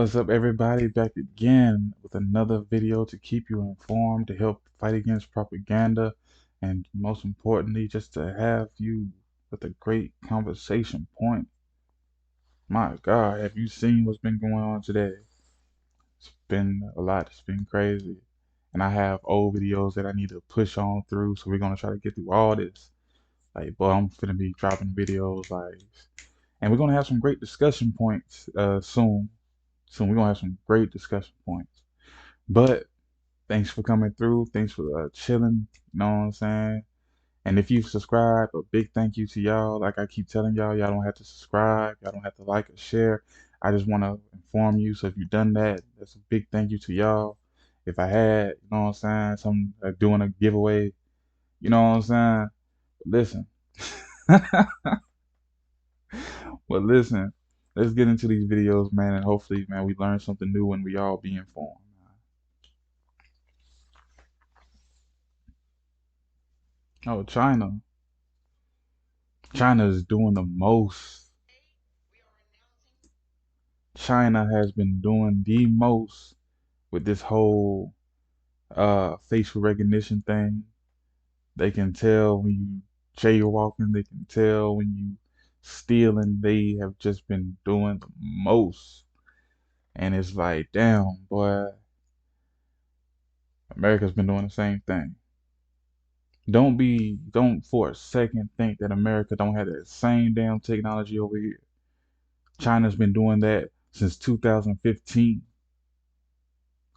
What's up, everybody? Back again with another video to keep you informed, to help fight against propaganda, and most importantly, just to have you with a great conversation point. My God, have you seen what's been going on today? It's been a lot. It's been crazy. And I have old videos that I need to push on through, so we're gonna try to get through all this. Like, boy, I'm finna be dropping videos and we're gonna have some great discussion points soon. Soon we're gonna have some great discussion points. But thanks for coming through. Thanks for chilling. You know what I'm saying? And if you've subscribed, a big thank you to y'all. Like I keep telling y'all, y'all don't have to subscribe. Y'all don't have to like or share. I just want to inform you. So if you've done that, that's a big thank you to y'all. If I had, you know what I'm saying, some doing a giveaway, you know what I'm saying? Listen, but listen, let's get into these videos, man, and hopefully, man, we learn something new and we all be informed. Oh, China. China is doing the most. China has been doing the most with this whole facial recognition thing. They can tell when you jaywalking, they can tell when you stealing. They have just been doing the most. And it's like, damn, boy, America's been doing the same thing. Don't for a second think that America don't have that same damn technology over here. China's been doing that since 2015.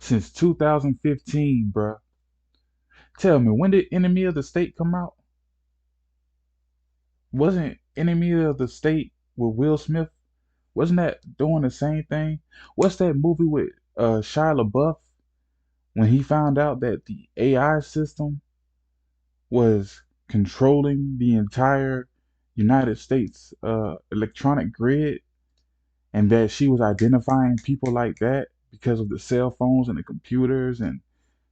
Since 2015, bruh. Tell me, when did Enemy of the State come out? Wasn't Enemy of the State with Will Smith? Wasn't that doing the same thing? What's that movie with Shia LaBeouf when he found out that the AI system was controlling the entire United States electronic grid and that she was identifying people like that because of the cell phones and the computers and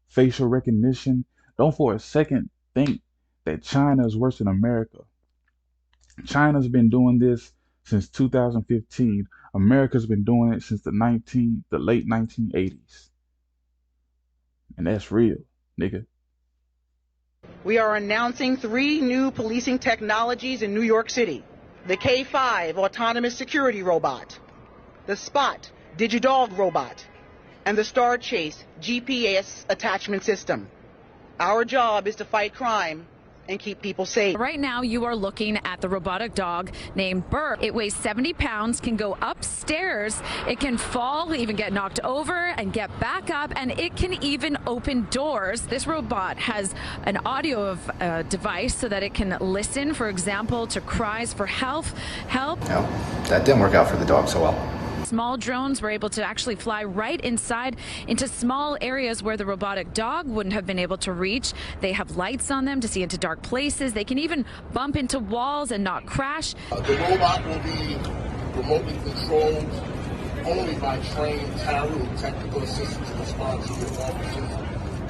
facial recognition? Don't for a second think that China is worse than America. China's been doing this since 2015. America's been doing it since the late 1980s. And that's real, nigga. We are announcing 3 new policing technologies in New York City. The K5 autonomous security robot, the Spot Digidog robot, and the Star Chase GPS attachment system. Our job is to fight crime and keep people safe. Right now, you are looking at the robotic dog named Burp. It weighs 70 pounds, can go upstairs, it can fall, even get knocked over and get back up, and it can even open doors. This robot has an audio device so that it can listen, for example, to cries for help. No, that didn't work out for the dog so well. Small drones were able to actually fly right inside into small areas where the robotic dog wouldn't have been able to reach. They have lights on them to see into dark places. They can even bump into walls and not crash. The robot will be remotely controlled only by trained TARU, technical assistance and responsive officers,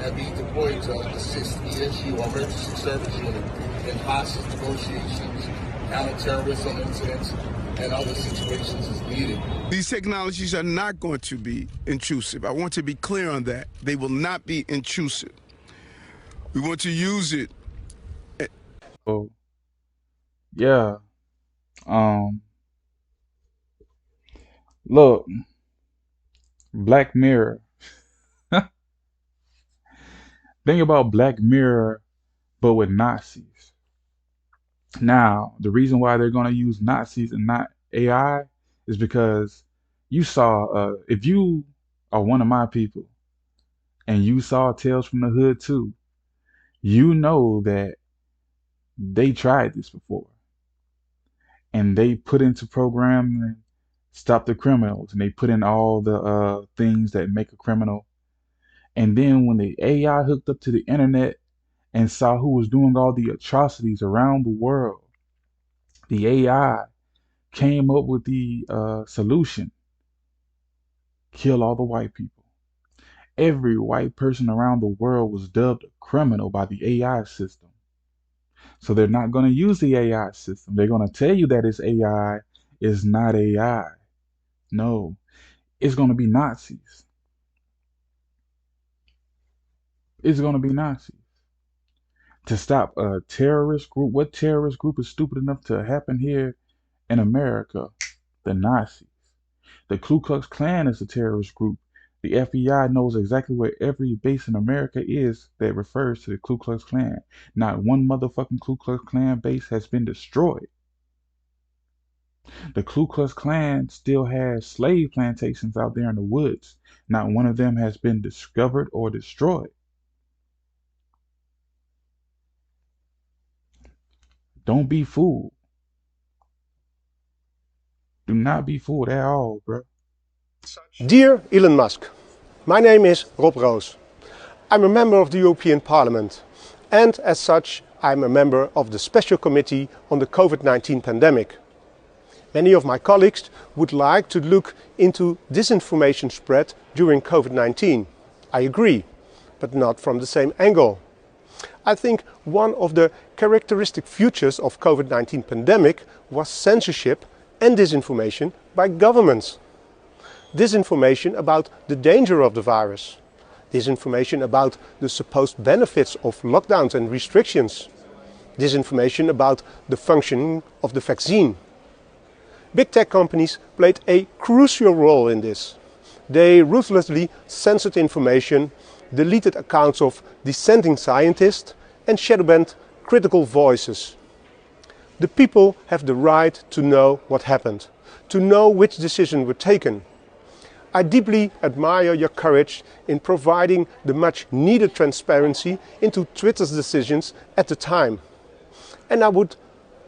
and be deployed to assist ESU, our emergency service unit, in hostage negotiations, counterterrorism incidents, and other situations as needed. These technologies are not going to be intrusive. I want to be clear on that. They will not be intrusive. We want to use it. Oh, yeah. Um, Look, Black Mirror. Think about Black Mirror, but with Nazis. Now, the reason why they're going to use Nazis and not AI is because you saw, if you are one of my people and you saw Tales from the Hood too, you know that they tried this before and they put into programming stop the criminals and they put in all the things that make a criminal. And then when the AI hooked up to the internet and saw who was doing all the atrocities around the world, the AI came up with the solution: kill all the white people. Every white person around the world was dubbed a criminal by the AI system. So they're not going to use the AI system. They're going to tell you that it's AI is not AI. No, it's going to be Nazis. It's going to be Nazis. To stop a terrorist group, what terrorist group is stupid enough to happen here in America? The Nazis. The Ku Klux Klan is a terrorist group. The FBI knows exactly where every base in America is that refers to the Ku Klux Klan. Not one motherfucking Ku Klux Klan base has been destroyed. The Ku Klux Klan still has slave plantations out there in the woods. Not one of them has been discovered or destroyed. Don't be fooled. Do not be fooled at all, bro. Dear Elon Musk, my name is Rob Roos. I'm a member of the European Parliament and as such I'm a member of the Special Committee on the COVID-19 pandemic. Many of my colleagues would like to look into disinformation spread during COVID-19. I agree, but not from the same angle. I think one of the characteristic features of COVID-19 pandemic was censorship and disinformation by governments. Disinformation about the danger of the virus. Disinformation about the supposed benefits of lockdowns and restrictions. Disinformation about the functioning of the vaccine. Big tech companies played a crucial role in this. They ruthlessly censored information, deleted accounts of dissenting scientists and shadowbanned critical voices. The people have the right to know what happened, to know which decisions were taken. I deeply admire your courage in providing the much needed transparency into Twitter's decisions at the time. And I would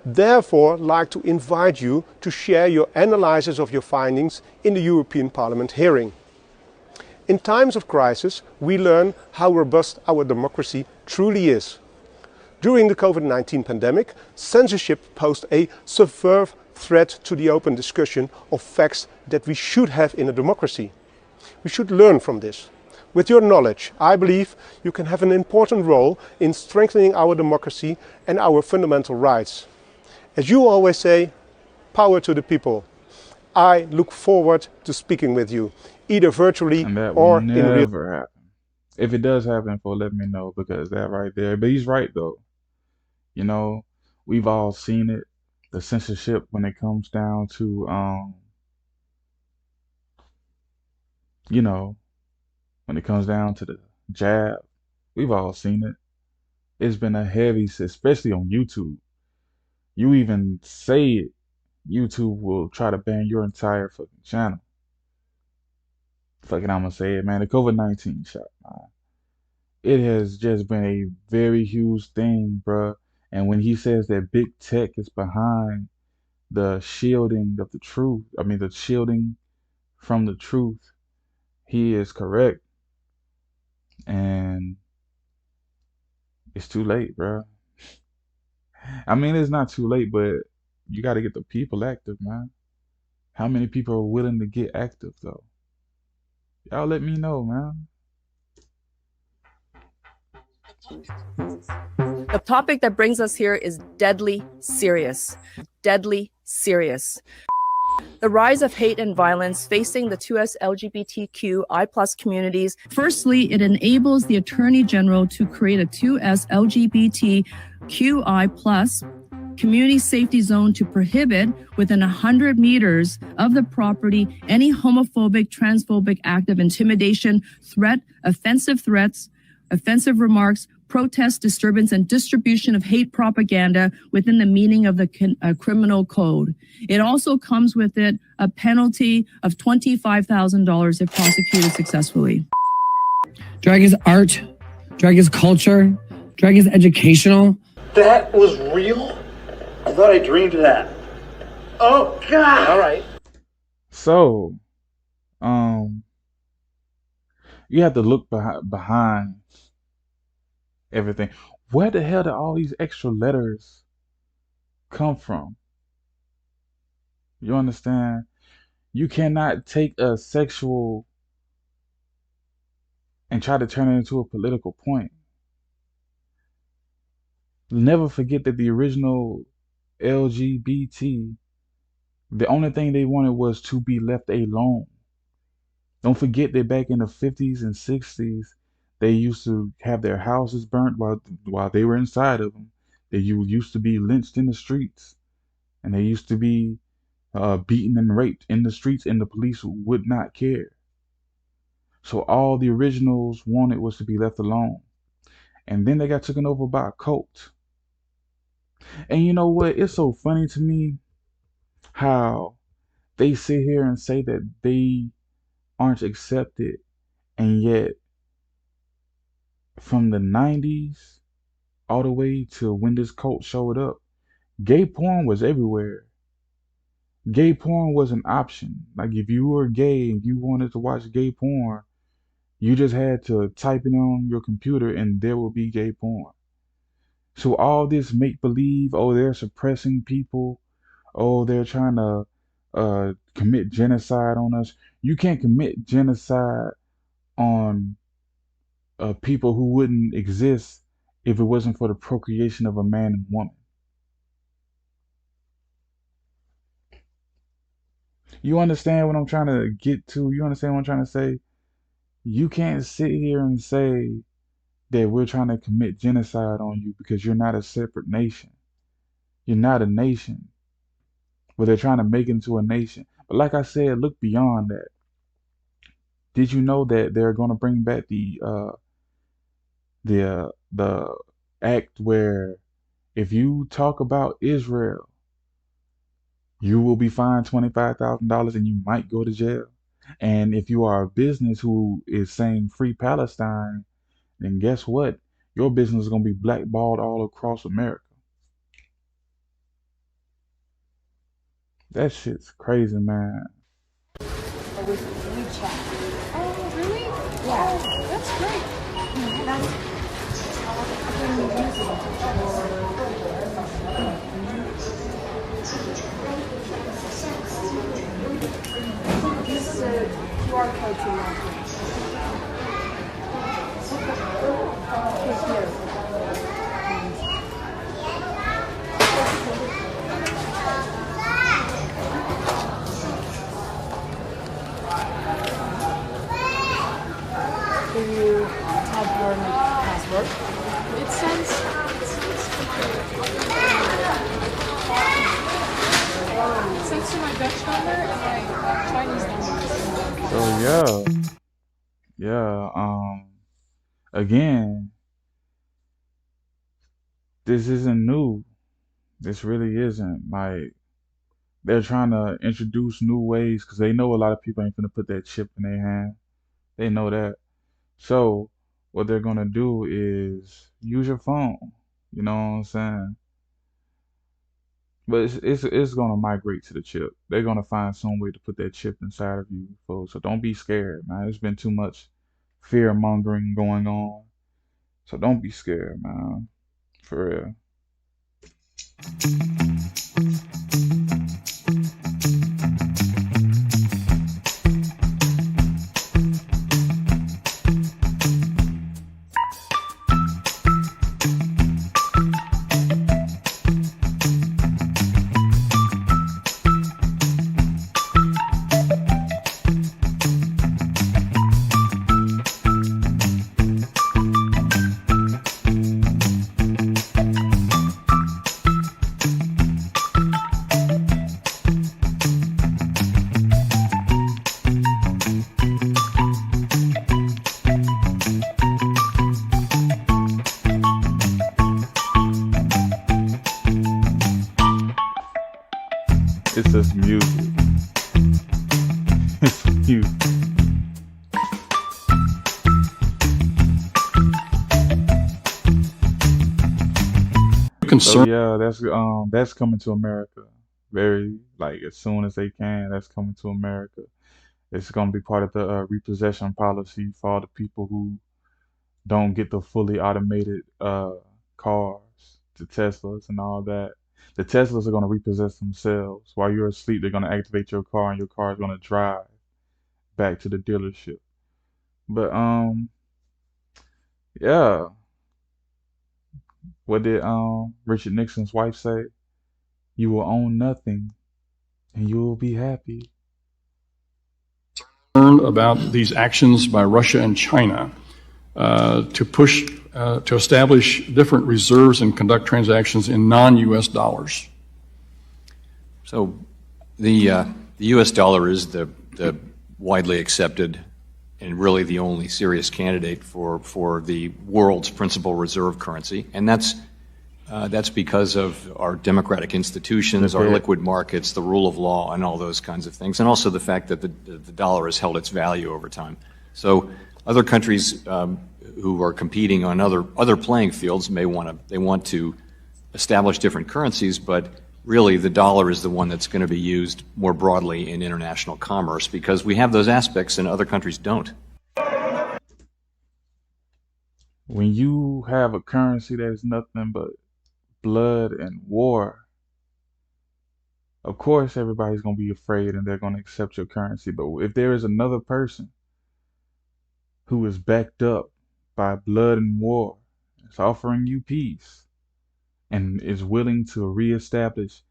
therefore like to invite you to share your analysis of your findings in the European Parliament hearing. In times of crisis, we learn how robust our democracy truly is. During the COVID-19 pandemic, censorship posed a severe threat to the open discussion of facts that we should have in a democracy. We should learn from this. With your knowledge, I believe you can have an important role in strengthening our democracy and our fundamental rights. As you always say, power to the people. I look forward to speaking with you, either virtually And that or will in real. never happen. If it does happen, let me know, because that right there. But he's right though. You know, we've all seen it. The censorship when it comes down to you know, when it comes down to the jab, we've all seen it. It's been a heavy, especially on YouTube. You even say it, YouTube will try to ban your entire fucking channel. Fucking, I'm gonna say it, man. The COVID-19 shot, man. It has just been a very huge thing, bruh. And when he says that big tech is behind the shielding of the truth, I mean, the shielding from the truth, he is correct. And it's too late, bruh. I mean, it's not too late, but you got to get the people active, man. How many people are willing to get active, though? Y'all let me know, man. The topic that brings us here is deadly serious. Deadly serious. The rise of hate and violence facing the 2S LGBTQI+ communities. Firstly, it enables the Attorney General to create a 2S LGBTQI+ community safety zone to prohibit within 100 meters of the property any homophobic, transphobic act of intimidation, threat, offensive threats, offensive remarks, protest, disturbance, and distribution of hate propaganda within the meaning of the criminal code. It also comes with it a penalty of $25,000 if prosecuted successfully. Drag is art, drag is culture, drag is educational. That was real? I thought I dreamed that. Oh, God! All right. So, you have to look behind everything. Where the hell did all these extra letters come from? You understand? You cannot take a sexual and try to turn it into a political point. Never forget that the original LGBT, the only thing they wanted was to be left alone. Don't forget that back in the 50s and 60s, they used to have their houses burnt while they were inside of them. They used to be lynched in the streets, and they used to be beaten and raped in the streets, and the police would not care. So all the originals wanted was to be left alone. And then they got taken over by a cult. And you know what? It's so funny to me how they sit here and say that they aren't accepted, and yet from the 90s all the way to when this cult showed up, gay porn was everywhere. Gay porn was an option. Like if you were gay and you wanted to watch gay porn, you just had to type it on your computer and there will be gay porn. So all this make believe, oh, they're suppressing people, oh, they're trying to commit genocide on us. You can't commit genocide on people who wouldn't exist if it wasn't for the procreation of a man and woman. You understand what I'm trying to get to? You understand what I'm trying to say? You can't sit here and say that we're trying to commit genocide on you because you're not a separate nation. You're not a nation, but they're trying to make it into a nation. But like I said, look beyond that. Did you know that they're going to bring back the act where if you talk about Israel, you will be fined $25,000 and you might go to jail. And if you are a business who is saying free Palestine, then guess what? Your business is going to be blackballed all across America. That shit's crazy, man. With WeChat. Oh, really? Yeah. Oh, that's great. This is a QR code to log in. Do you have your password? It says to my Dutch number and my Chinese number. So yeah. Again, this isn't new. This really isn't. Like they're trying to introduce new ways because they know a lot of people ain't gonna put that chip in their hand. They know that. So what they're gonna do is use your phone. You know what I'm saying? But it's gonna migrate to the chip. They're gonna find some way to put that chip inside of you, folks. So don't be scared, man. There's been too much fear mongering going on. So don't be scared, man. For real. It's just music. It's music. So yeah, that's coming to America. Very like as soon as they can, that's coming to America. It's gonna be part of the repossession policy for all the people who don't get the fully automated cars, the Teslas and all that. The Teslas are gonna repossess themselves. While you're asleep, they're gonna activate your car and your car is gonna drive back to the dealership. But yeah, what did Richard Nixon's wife say? You will own nothing and you will be happy. About these actions by Russia and China to establish different reserves and conduct transactions in non-U.S. dollars. So the U.S. dollar is the widely accepted and really the only serious candidate for the world's principal reserve currency, and that's because of our democratic institutions, our liquid markets, the rule of law, and all those kinds of things, and also the fact that the dollar has held its value over time. So other countries who are competing on other playing fields may want to establish different currencies, but really the dollar is the one that's going to be used more broadly in international commerce because we have those aspects and other countries don't. When you have a currency that is nothing but blood and war, of course everybody's going to be afraid and they're going to accept your currency. But if there is another person who is backed up by blood and war, is offering you peace, and is willing to reestablish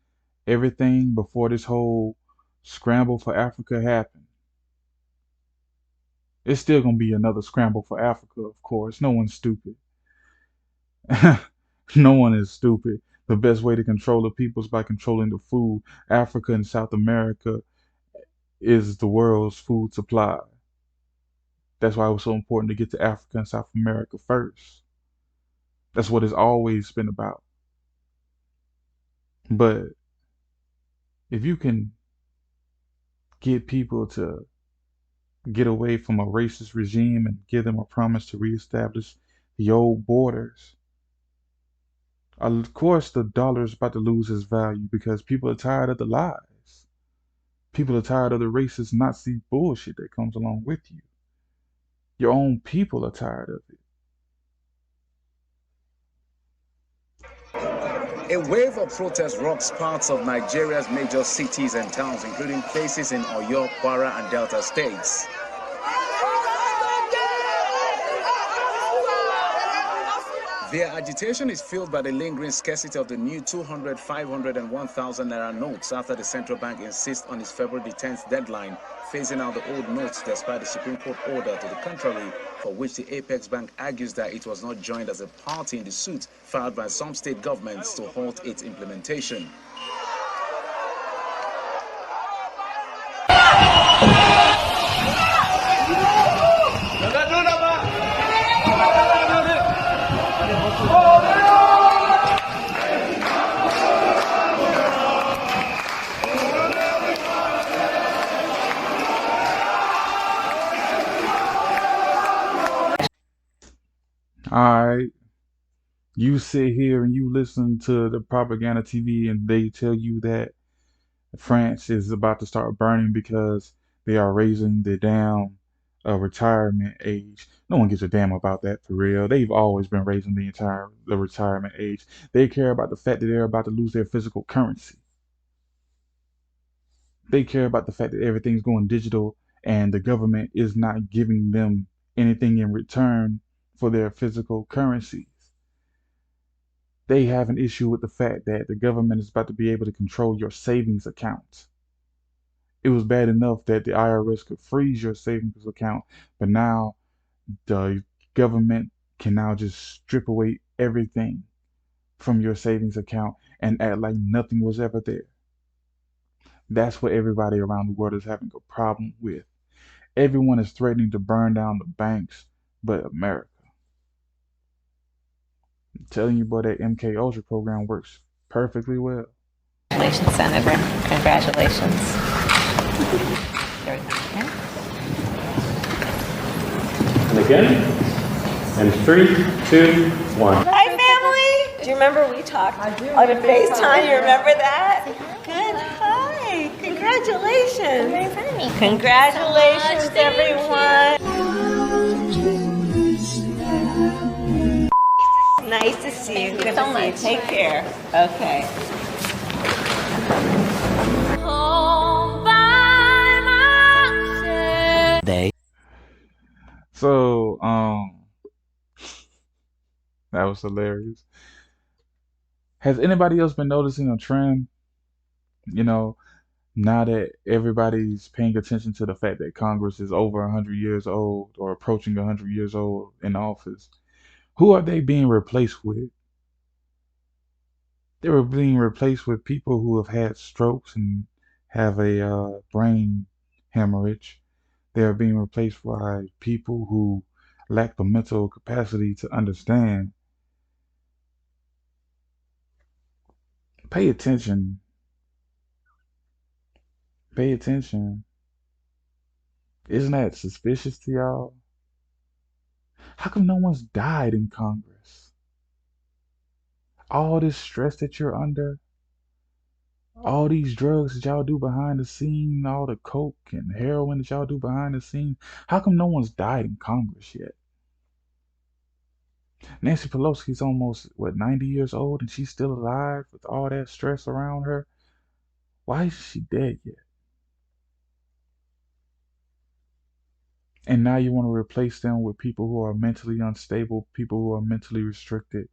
everything before this whole scramble for Africa happened, it's still going to be another scramble for Africa, of course. No one's stupid. No one is stupid. The best way to control the people is by controlling the food. Africa and South America is the world's food supply. That's why it was so important to get to Africa and South America first. That's what it's always been about. But if you can get people to get away from a racist regime and give them a promise to reestablish the old borders, of course the dollar is about to lose its value because people are tired of the lies. People are tired of the racist Nazi bullshit that comes along with you. Your own people are tired of it. A wave of protest rocks parts of Nigeria's major cities and towns, including places in Oyo, Kwara, and Delta states. Their agitation is fueled by the lingering scarcity of the new 200, 500, and 1,000 naira notes after the central bank insists on its February 10th deadline, phasing out the old notes despite the Supreme Court order to the contrary, for which the Apex Bank argues that it was not joined as a party in the suit filed by some state governments to halt its implementation. Alright, you sit here and you listen to the propaganda TV and they tell you that France is about to start burning because they are raising the damn retirement age. No one gives a damn about that for real. They've always been raising the retirement age. They care about the fact that they're about to lose their physical currency. They care about the fact that everything's going digital and the government is not giving them anything in return for their physical currencies. They have an issue with the fact that the government is about to be able to control your savings account. It was bad enough that the IRS could freeze your savings account, but now the government can now just strip away everything from your savings account and act like nothing was ever there. That's what everybody around the world is having a problem with. Everyone is threatening to burn down the banks, but America. I'm telling you, boy, that MK Ultra program works perfectly well. Congratulations, Senator. Congratulations. There we go. Okay. And again. And 3, 2, 1. Hi, family. Do you remember we talked on FaceTime? You remember that? Good. Hi. Congratulations. Right in front of me. Congratulations, everyone. Nice to see you. Good to see you. Take care. Okay. So, that was hilarious. Has anybody else been noticing a trend? You know, Now that everybody's paying attention to the fact that Congress is over 100 years old or approaching 100 years old in office, who are they being replaced with? They were being replaced with people who have had strokes and have a brain hemorrhage. They are being replaced by people who lack the mental capacity to understand. Pay attention. Pay attention. Isn't that suspicious to y'all? How come no one's died in Congress? All this stress that you're under, all these drugs that y'all do behind the scene, all the coke and heroin that y'all do behind the scene, how come no one's died in Congress yet? Nancy Pelosi's almost, what, 90 years old and she's still alive with all that stress around her? Why is she dead yet? And now you want to replace them with people who are mentally unstable, people who are mentally restricted.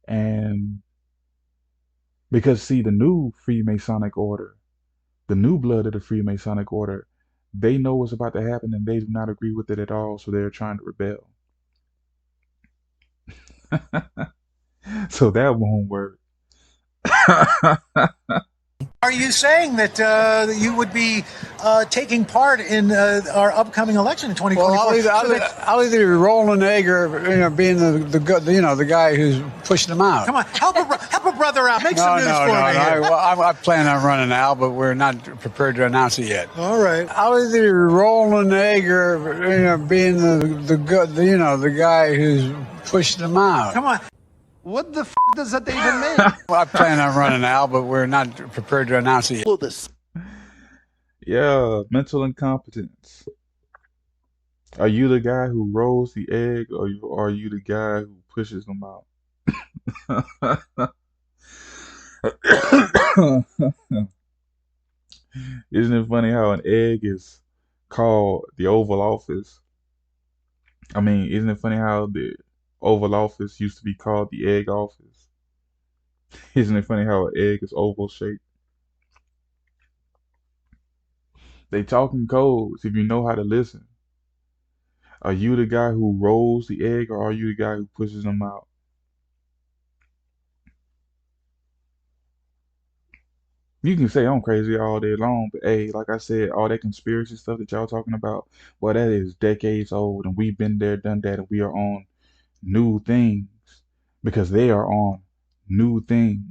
And because, see, the new Freemasonic order, the new blood of the Freemasonic order, they know what's about to happen and they do not agree with it at all, so they're trying to rebel. So that won't work. Are you saying that you would be taking part in our upcoming election in 2024? Well, I'll either be rolling an egg or being the guy who's pushing them out. Come on, help a brother out. Make some news for me here. I plan on running now, but we're not prepared to announce it yet. All right. I'll either be rolling an egg or being the guy who's pushing them out. Come on. What the f does that even mean? Well, I plan on running now, but we're not prepared to announce it yet. Yeah, mental incompetence. Are you the guy who rolls the egg, or are you the guy who pushes them out? Isn't it funny how an egg is called the Oval Office? I mean, isn't it funny how the Oval Office used to be called the Egg Office? Isn't it funny how an egg is oval shaped? They talk in codes if you know how to listen. Are you the guy who rolls the egg, or are you the guy who pushes them out? You can say I'm crazy all day long, but hey, like I said, all that conspiracy stuff that y'all talking about, well, that is decades old, and we've been there, done that, and we are on new things because they are on new things.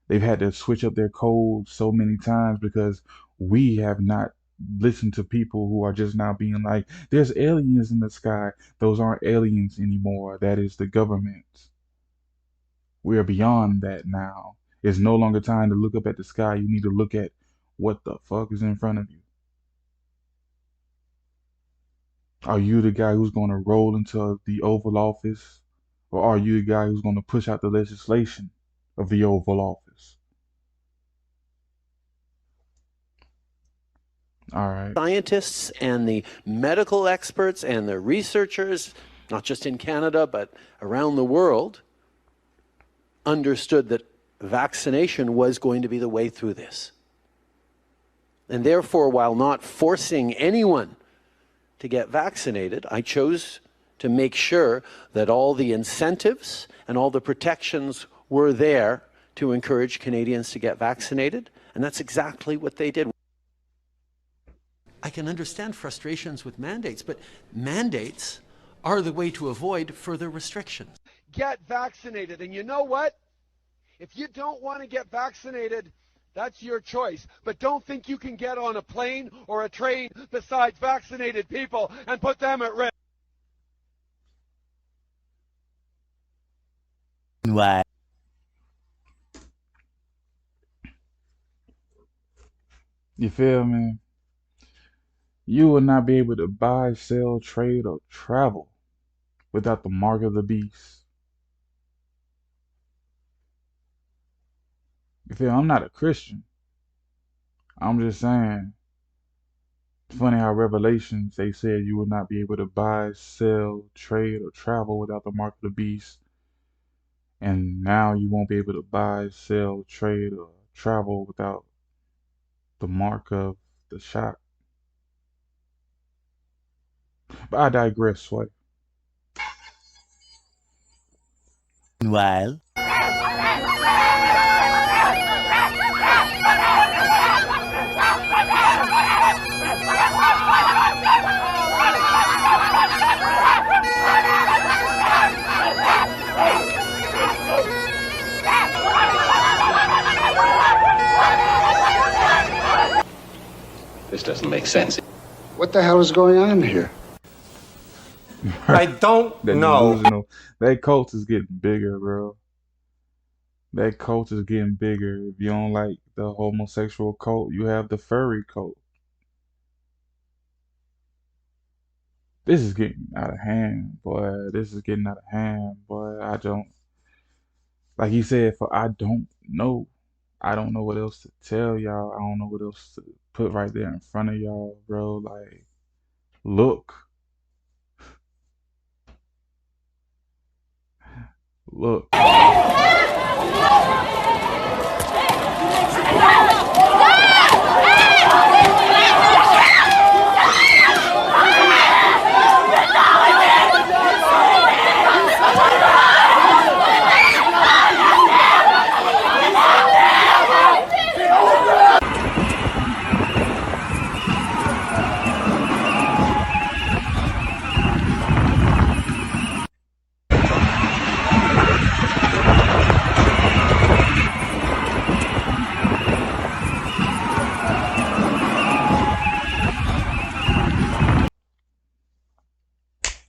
They've had to switch up their code so many times because we have not listened to people who are just now being like, there's aliens in the sky. Those aren't aliens anymore. That is the government. We are beyond that now. It's no longer time to look up at the sky. You need to look at what the fuck is in front of you. Are you the guy who's going to roll into the Oval Office? Or are you the guy who's going to push out the legislation of the Oval Office? All right. Scientists and the medical experts and the researchers, not just in Canada, but around the world, understood that vaccination was going to be the way through this. And therefore, while not forcing anyone to get vaccinated, I chose to make sure that all the incentives and all the protections were there to encourage Canadians to get vaccinated. And that's exactly what they did. I can understand frustrations with mandates, but mandates are the way to avoid further restrictions. Get vaccinated. And you know what? If you don't want to get vaccinated, that's your choice. But don't think you can get on a plane or a train besides vaccinated people and put them at risk. Why? You feel me? You will not be able to buy, sell, trade, or travel without the mark of the beast. You feel? I'm not a Christian. I'm just saying. It's funny how Revelations, they said you will not be able to buy, sell, trade, or travel without the mark of the beast. And now you won't be able to buy, sell, trade, or travel without the mark of the shot. But I digress, Sway. Meanwhile, This doesn't make sense. What the hell is going on here? I don't know. That cult is getting bigger, bro. That cult is getting bigger. If you don't like the homosexual cult, you have the furry cult. This is getting out of hand, boy. This is getting out of hand, boy. I don't, like he said, for I don't know. I don't know what else to tell y'all. I don't know what else to put right there in front of y'all, bro. Like, look. Look.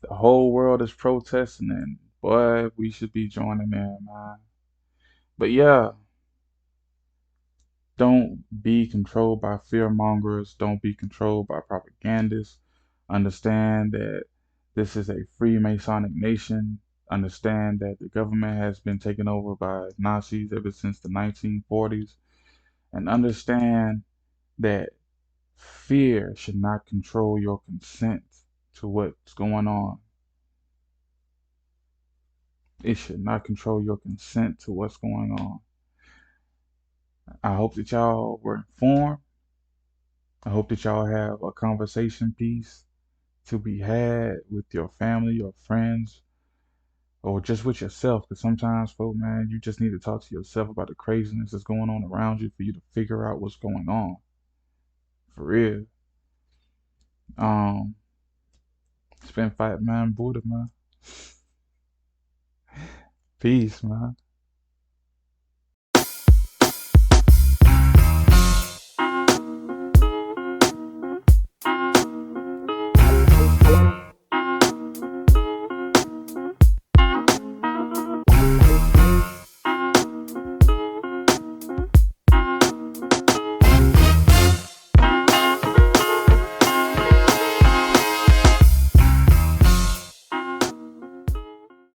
The whole world is protesting, and boy, we should be joining in, man. But yeah, don't be controlled by fear mongers. Don't be controlled by propagandists. Understand that this is a Freemasonic nation. Understand that the government has been taken over by Nazis ever since the 1940s. And understand that fear should not control your consent to what's going on. It should not control your consent to what's going on. I hope that y'all were informed. I hope that y'all have a conversation piece to be had with your family, your friends, or just with yourself. Because sometimes, folks, man, you just need to talk to yourself about the craziness that's going on around you for you to figure out what's going on. For real. It's been Fight Man Buddha, man. Peace, man.